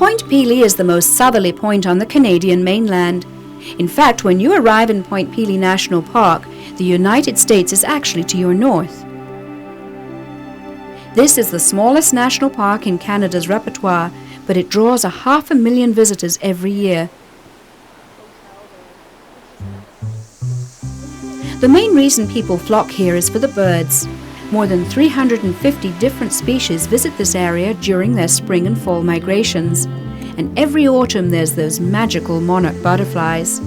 Point Pelee is the most southerly point on the Canadian mainland. In fact, when you arrive in Point Pelee National Park, the United States is actually to your north. This is the smallest national park in Canada's repertoire, but it draws 500,000 visitors every year. The main reason people flock here is for the birds. More than 350 different species visit this area during their spring and fall migrations. And every autumn there's those magical monarch butterflies.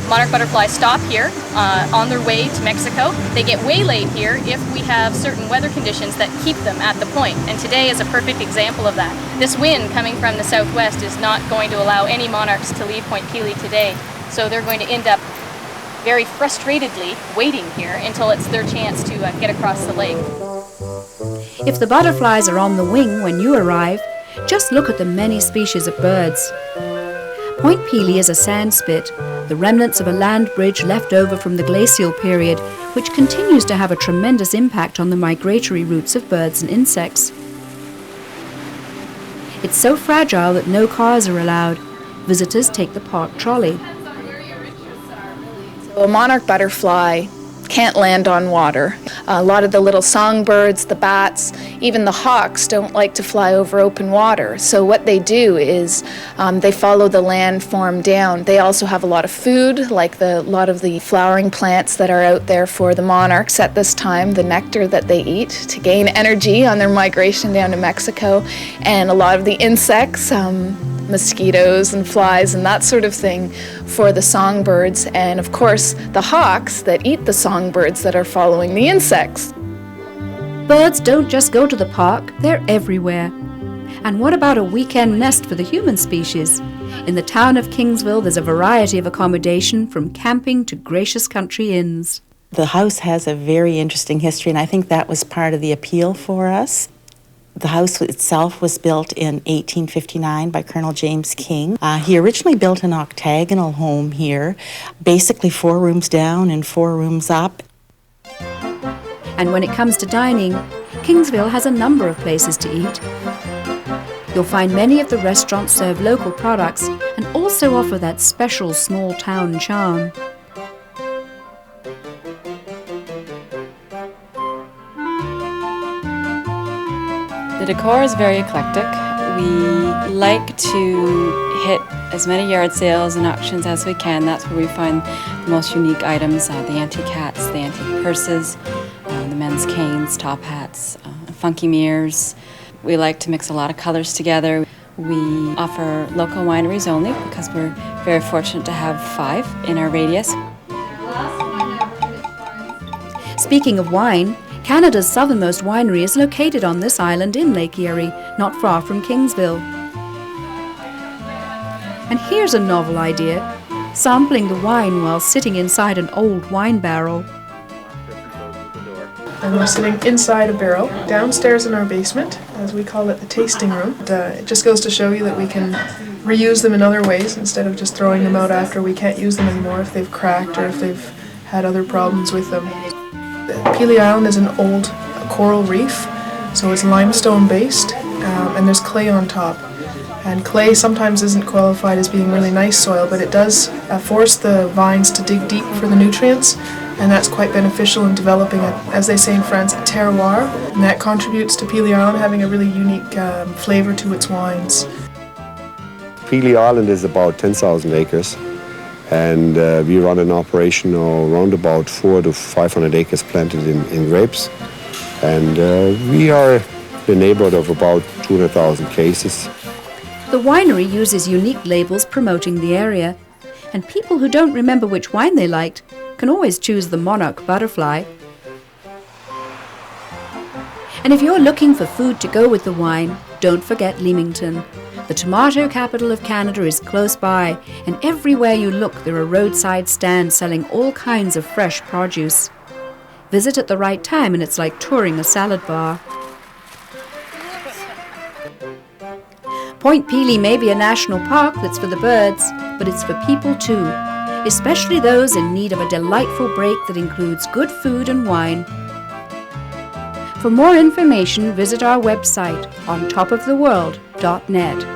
Monarch butterflies stop here on their way to Mexico. They get waylaid here if we have certain weather conditions that keep them at the point. And today is a perfect example of that. This wind coming from the southwest is not going to allow any monarchs to leave Point Pelee today. So they're going to end up very frustratedly waiting here until it's their chance to get across the lake. If the butterflies are on the wing when you arrive, just look at the many species of birds. Point Pelee is a sand spit, the remnants of a land bridge left over from the glacial period, which continues to have a tremendous impact on the migratory routes of birds and insects. It's so fragile that no cars are allowed. Visitors take the park trolley. A monarch butterfly can't land on water. A lot of the little songbirds, the bats, even the hawks don't like to fly over open water. So what they do is they follow the landform down. They also have a lot of food, like a lot of the flowering plants that are out there for the monarchs at this time, the nectar that they eat to gain energy on their migration down to Mexico, and a lot of the insects, mosquitoes and flies and that sort of thing for the songbirds, and of course the hawks that eat the songbirds that are following the insects. Birds don't just go to the park, they're everywhere. And what about a weekend nest for the human species? In the town of Kingsville, there's a variety of accommodation from camping to gracious country inns. The house has a very interesting history, and I think that was part of the appeal for us. The house itself was built in 1859 by Colonel James King. He originally built an octagonal home here, basically 4 rooms down and 4 rooms up. And when it comes to dining, Kingsville has a number of places to eat. You'll find many of the restaurants serve local products and also offer that special small town charm. The decor is very eclectic. We like to hit as many yard sales and auctions as we can. That's where we find the most unique items, the antique hats, the antique purses, the men's canes, top hats, funky mirrors. We like to mix a lot of colors together. We offer local wineries only because we're very fortunate to have 5 in our radius. Speaking of wine, Canada's southernmost winery is located on this island in Lake Erie, not far from Kingsville. And here's a novel idea, sampling the wine while sitting inside an old wine barrel. And we're sitting inside a barrel, downstairs in our basement, as we call it the tasting room. It just goes to show you that we can reuse them in other ways instead of just throwing them out after we can't use them anymore if they've cracked or if they've had other problems with them. Pelee Island is an old coral reef, so it's limestone based, and there's clay on top. And clay sometimes isn't qualified as being really nice soil, but it does force the vines to dig deep for the nutrients, and that's quite beneficial in developing, as they say in France, a terroir, and that contributes to Pelee Island having a really unique flavor to its wines. Pelee Island is about 10,000 acres. And we run an operation now around about 400 to 500 acres planted in grapes. And we are in the neighborhood of about 200,000 cases. The winery uses unique labels promoting the area, and people who don't remember which wine they liked can always choose the Monarch Butterfly. And if you're looking for food to go with the wine, don't forget Leamington. The tomato capital of Canada is close by, and everywhere you look there are roadside stands selling all kinds of fresh produce. Visit at the right time and it's like touring a salad bar. Point Pelee may be a national park that's for the birds, but it's for people too, especially those in need of a delightful break that includes good food and wine. For more information, visit our website on topoftheworld.net.